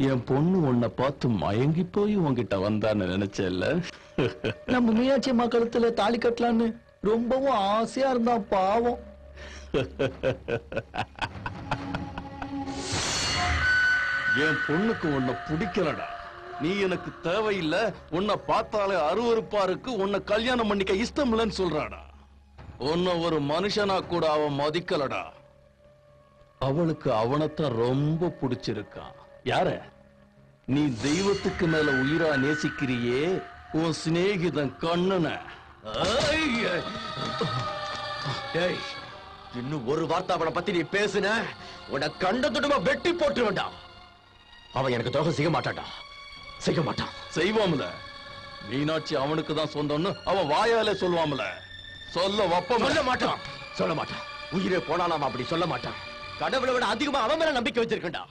என் பொண்ணு உன்னை பார்த்து மயங்கி போய் உன்கிட்ட வந்தான்னு நினைச்சேல்ல. நம்ம மீனாட்சி அம்மா கழுத்துல தாலி கட்டலான்னு ரொம்பவும் ஆசையா இருந்தான் பாவம். என் பொண்ணுக்கு உன்னை பிடிக்கலடா. நீ எனக்கு தேவையில்லை, உன்னை பார்த்தாலே அருவருப்பா இருக்கு, உன்னை கல்யாணம் பண்ணிக்க இஷ்டம் இல்லைன்னு சொல்றாடா. உன்னை ஒரு மனுஷனா கூட அவன் மதிக்கலடா. அவளுக்கு அவனைத்தான் ரொம்ப பிடிச்சிருக்கான். யார? நீ தெய்வத்துக்கு மேல உயிரா நேசிக்கிறியே உன் சிநேகிதன் கண்ணன. இன்னும் ஒரு வார்த்தை அவனை பத்தி நீ பேசுன உன்னை கண்டதுடமா வெட்டி போட்டு வேண்டாம். அவன் எனக்கு துரோகம் செய்ய மாட்டான்டா, செய்ய மாட்டான். செய்வாமல. மீனாட்சி அவனுக்கு தான் சொந்தம்னு அவன் வாயாலே சொல்லுவாமல. சொல்ல சொல்ல மாட்டான், சொல்ல மாட்டான். உயிரே போனாலும் அவன் அப்படி சொல்ல மாட்டான். கடவுளை விட அதிகமா அவன் மேல நம்பிக்கை வச்சிருக்கா.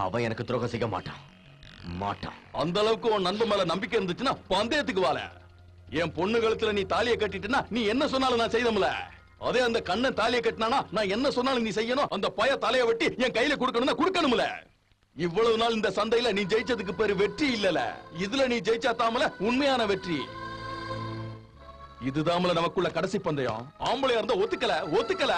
அவன் எனக்கு துரோகம் செய்ய மாட்டான், மாட்டான். அந்த அளவுக்கு உன் நண்பன் மேல நம்பிக்கை இருந்துச்சுன்னா பந்தயத்துக்கு வாழ. என் பொண்ணு கழுத்துல நீ தாலியை கட்டிட்டுனா நீ என்ன சொன்னாலும் நான் செய்தோம்ல. அதே அந்த கண்ணன் தாலியை கட்டினானா நான் என்ன சொன்னாலும் நீ செய்யணும். அந்த பய தலையை வெட்டி என் கையில கொடுக்கணும்னா கொடுக்கணும்ல. இவ்வளவு நாள் இந்த சந்தையில நீ ஜெயிச்சதுக்கு பேரு வெற்றி இல்லல, இதுல நீ ஜெயிச்சா தாமல உண்மையான வெற்றி. இதுதாமல நமக்குள்ள கடைசி பந்தயம். ஆம்பளையா இருந்தா ஒத்துக்கல, ஒத்துக்கல.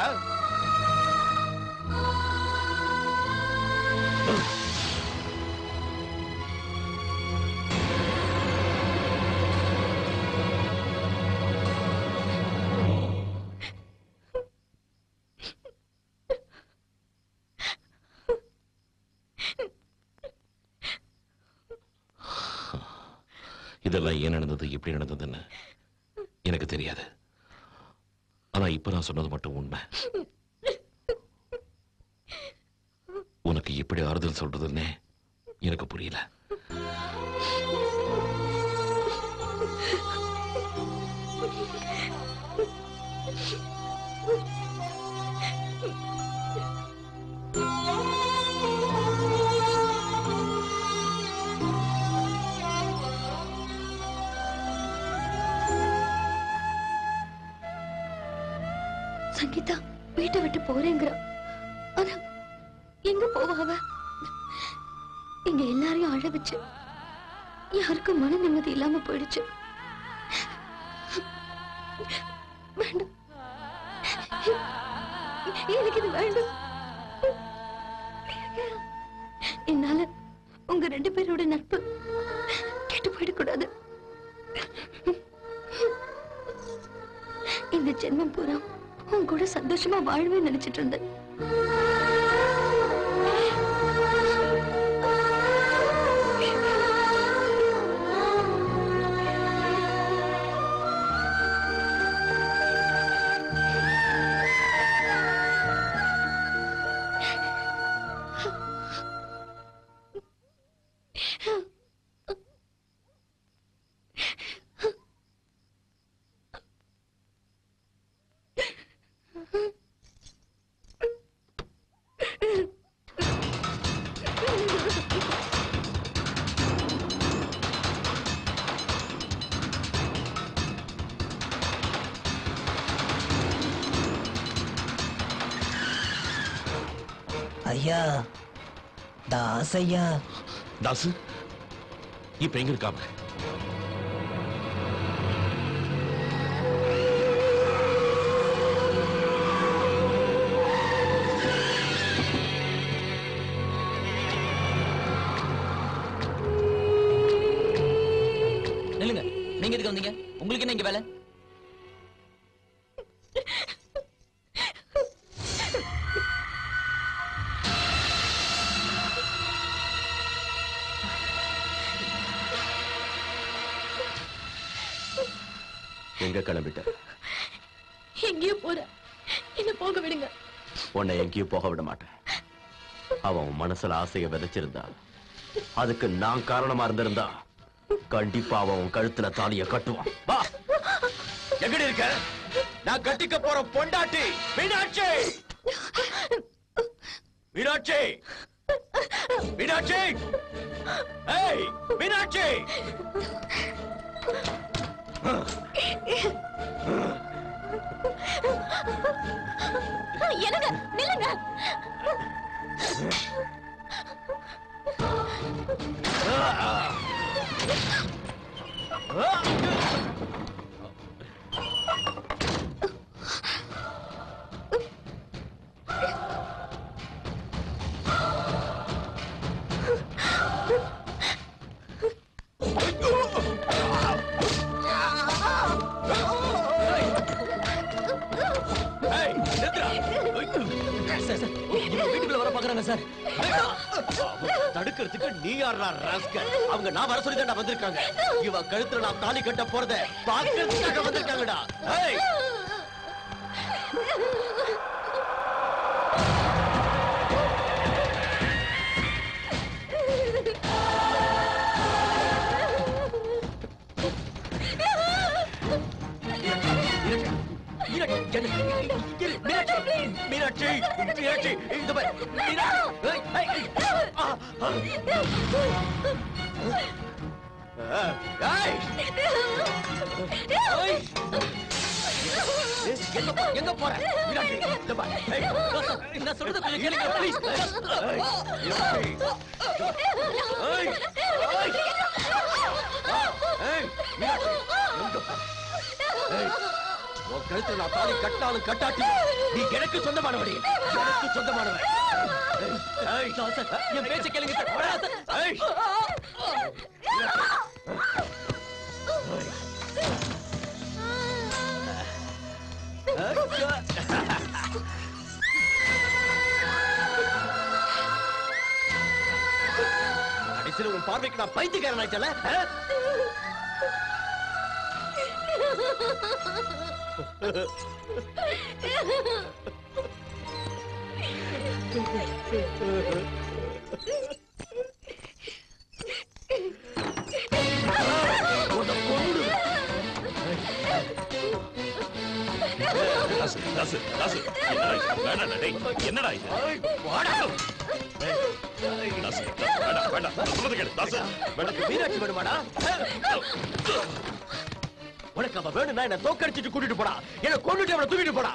இதெல்லாம் ஏன் நடந்தது, எப்படி நடந்ததுன்னு எனக்கு தெரியாது. ஆனா இப்ப நான் சொன்னது மட்டும் உண்மை. உனக்கு எப்படி ஆறுதல் சொல்றதுன்னே எனக்கு புரியல. சங்கீதா வீட்டை விட்டு போறேங்கிற, ஆனா எங்க போவ அவ? இங்க எல்லாரையும் அழ வச்சு யாருக்கும் மன நிம்மதி இல்லாம போயிடுச்சு. வேண்டாம், எனக்கு இது வேண்டாம். என்னால உங்க 2 பேரோட நட்பு கெட்டு போயிடக்கூடாது. இந்த ஜென்மம் பூரா உன் கூட சந்தோஷமா வாழ்வே நினைச்சிட்டு இருந்தேன். ஐயா, தாஸ் ஐயா. தாசு இப்ப எங்க இருக்காம? நில்லுங்க, நீங்க எதுக்கு வந்தீங்க? உங்களுக்கு என்ன இங்க வேலை? எங்க கிளம்பிட்ட? எங்கேயோ போற, என்ன போக விடுங்க. உன்னை எங்கேயும் போக விட மாட்டேன். அவன் மனசுல ஆசையை விதைச்சிருந்தா, அதுக்கு நான் காரணமா இருந்திருந்தா கண்டிப்பா அவன் உன் கழுத்துல தாலிய கட்டுவான். வா, எங்கடி இருக்க? நான் கட்டிக்க போற பொண்டாட்டி மீனாட்சி. மீனாட்சி, மீனாட்சி, ஏய் மீனாட்சி. என்னங்க, நில்லுங்க. வீட்டுக்குள்ள வர பாக்குறாங்க சார். தடுக்கிறதுக்கு நீ யாரா ராஸ்கல்? அவங்க நான் வர சொல்லி தான் வந்திருக்காங்க. இவ கழுத்துல நான் தாலி கட்ட போறத பாக்கிறதுக்காக வந்திருக்காங்கடா. ஏய் மீனாட்சி, மீனாட்சி, இந்த பாரு, மீனாட்சி. எங்க போற? மீனாட்சி, இந்த பாரு. நான் சொல்றது கொஞ்சம் கேளுங்க ப்ளீஸ். உன் கழுத்துல நான் தாலி கட்டாலும் கட்டாட்டி நீ எனக்கு சொந்தமானவடி, எனக்கு சொந்தமானவன். என் பேச்ச கேளுங்க சார். கடைசியில் உன் பார்வைக்கு நான் பைத்தியக்காரன் ஆயிட்டல. என்னடா இது? மீனாட்சி வேணுமாடா? உனக்கு அவ வேணும்னா என்ன தோக்கடிச்சிட்டு கூட்டிட்டு போடா, என்ன கொண்டுட்டு அவனை தூக்கிட்டு போடா.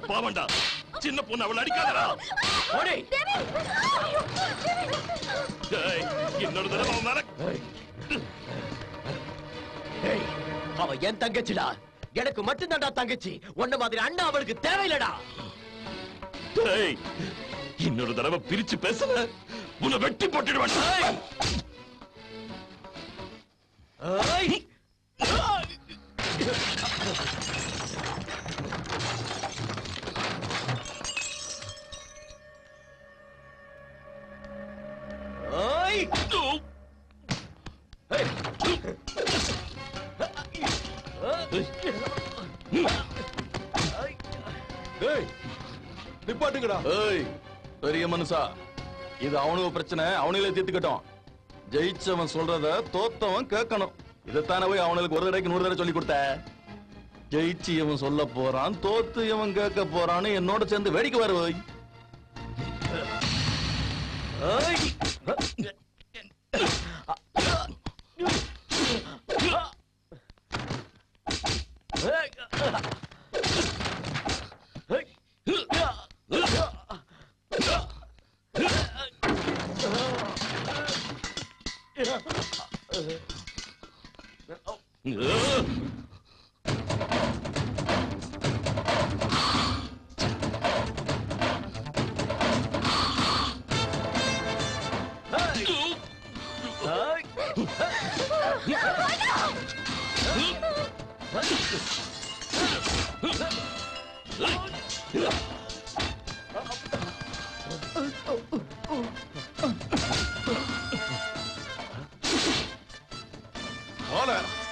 பாவண்டா, சின்ன பொண்ணு அவள் அடிக்காதடா. என்னோட தடவை அவன் மேல. அவ என் தங்கச்சிடா, எனக்கு மட்டும்தான்டா தங்கச்சி. உன்ன மாதிரி அண்ணா அவளுக்கு தேவையில்லடா. இன்னொரு தடவை பிரிச்சு பேசல உன்னை வெட்டி போட்டுடுவேன். நிப்பாட்டுங்கடா. ஏய் பெரிய மனுஷா, இது அவனுக்கு பிரச்சனை, அவனுங்களே தீர்த்துக்கட்டும். ஜெயிச்சவன் சொல்றத தோத்தவன் கேட்கணும். இதைத்தானே போய் அவனுக்கு ஒரு தடவைக்கு 100 தடவை சொல்லி கொடுத்த. ஜெயிச்சு இவன் சொல்ல போறான், தோத்து இவன் கேட்க போறான்னு என்னோட சேர்ந்து வேடிக்கை வருவோய்.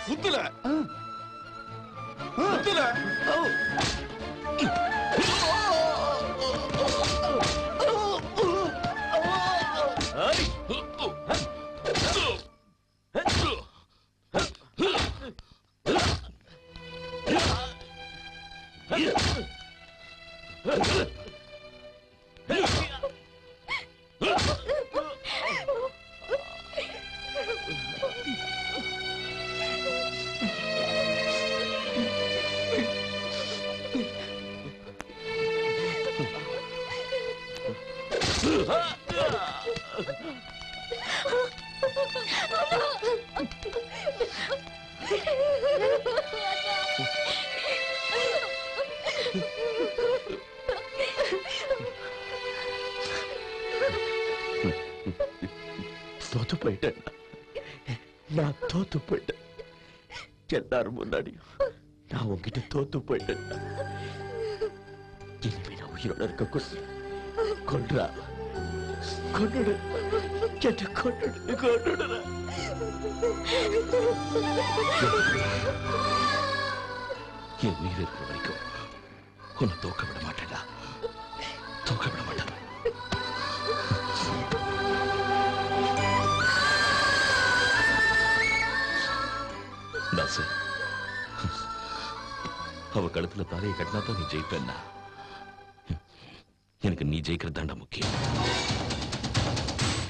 குத்துல குத்துல தோத்து போயிட்டேன். நான் தோத்து போயிட்டேன். எல்லாரும் முன்னாடியும் நான் உங்ககிட்ட தோத்து போயிட்டேன். இனிமே நான் உயிரோட இருக்க கொன்றா கொண்டுடு கேட்டு கொண்டுடு கொண்டுடு. என் உயிர் இருக்கிற வரைக்கும் உன்னை தோக்க விட மாட்டேடா, தோக்க விட மாட்டேன். தாசு, அவ கழுத்துல தாரையை கட்டினா தான் நீ ஜெயிப்பேன்னா, எனக்கு நீ ஜெயிக்கிறது தாண்டா முக்கியம்.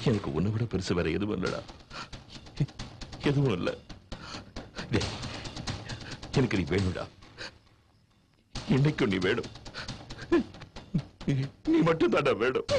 எனக்கு உன்னை விட பெருசு வேற எதுவும் இல்லடா, எதுவும் இல்ல. எனக்கு நீ வேணும்டா, இன்னைக்கும் நீ வேணும், நீ மட்டும் தாண்டா வேணும்.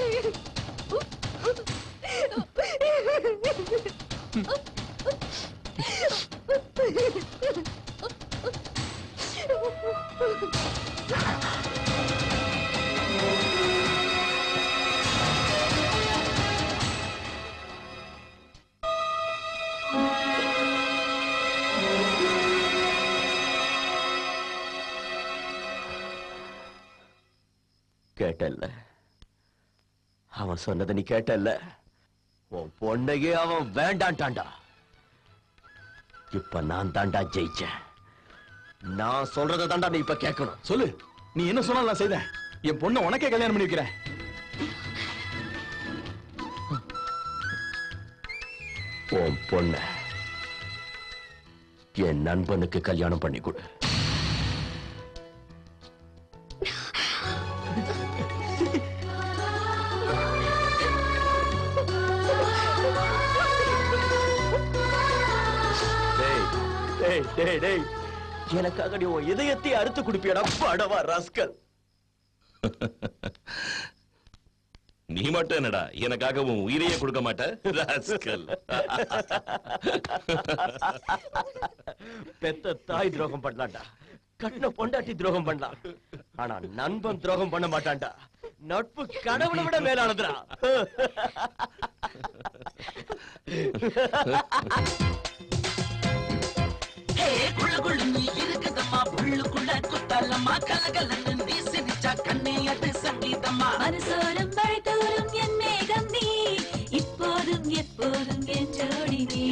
கேட்டல்ல, அவன் சொன்னதை நீ கேட்டல்ல. உன் பொண்ணையே அவன் வேண்டான்டாண்டா. இப்ப நான் தாண்டா ஜெயிச்சேன். நான் சொல்றதை தாண்டா நீ இப்ப கேட்கணும். சொல்லு, நீ என்ன சொன்னாலும் நான் செய்தேன். என் பொண்ணை உனக்கே கல்யாணம் பண்ணி வைக்கிறேன். உன் பொண்ண என் நண்பனுக்கு கல்யாணம் பண்ணி கொடு. எனக்காக நீ உன் இதயத்தை அறுத்து குடிப்பியடா படவா ராஸ்கல். நீ மட்டும் என்னடா எனக்காக உன் உயிரையே கொடுக்க மாட்ட ராஸ்கல். பெத்த தாய் துரோகம் பண்ணலாம்டா, கட்டின பொண்டாட்டி துரோகம் பண்ணலாம், ஆனா நண்பன் துரோகம் பண்ண மாட்டான்டா. நட்பு கடவுளை விட மேலானதுடா. குழுகுழுன்னு இருக்குதம்மா, புள்ளுக்குள்ள குத்தாலம்மா, கலகலன்னு நீ சிரிச்சா கண்ணே அது சங்கீதம்மா. மனசோரம் மழைத்தோறும் என் மேகம் நீ, இப்போதும் எப்போதும் என் ஜோடி நீ.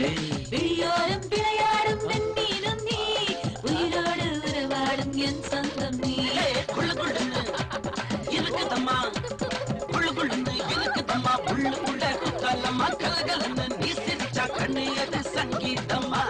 விழியோரம் விளையாடும் வெண்ணீனும் நீ, உயிரோடு உறவாடும் என் சொந்தம் நீ. குழுகுழுன்னு இருக்குதம்மா, குழுகுழுன்னு இருக்குதம்மா, புள்ளுக்குள்ள குத்தாலம்மா, கலகலன்னு நீ சிரிச்சா கண்ணே அது சங்கீதம்மா.